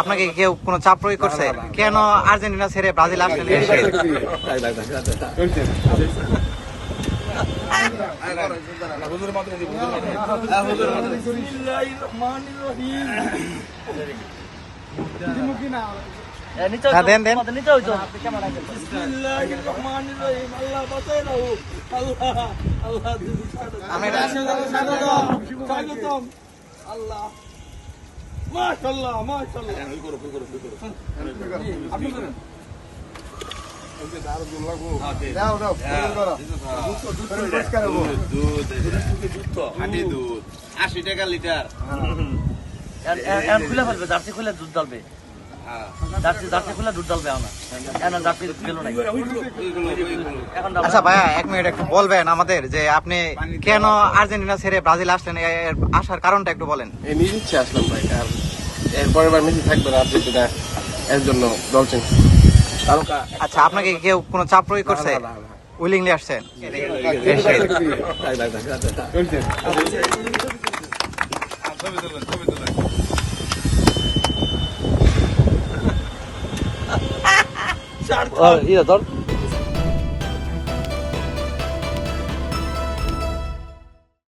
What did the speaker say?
আপনাকে কেউ কোনো চাপ প্রয়োগ করছে? কেন আর্জেন্টিনা ছেড়ে ব্রাজিল আসলেন? দেন দেন। মাশাআল্লাহ মাশাআল্লাহ আপনি করেন দুধ 80 টাকা লিটার। খুলে ফেলবে, জার্সি খুলে দুধ ডালবে, জার্সি খুলে দুধ ডালবে। জার্সি গেল না এখন। আচ্ছা ভাইয়া, 1 মিনিট একটু বলবেন আমাদের যে আপনি কেন আর্জেন্টিনা ছেড়ে ব্রাজিল আসলেন? আসার কারণটা একটু বলেন। নিজ ইচ্ছে আসলাম ভাই, আর এর পরের বার মেসি থাকবে না আর্জেন্টিনা, এর জন্য দল চেঞ্জ। আচ্ছা, আপনাকে কেউ কোনো চাপ প্রয়োগ করছে? উইলিংলি আসছেন? ধর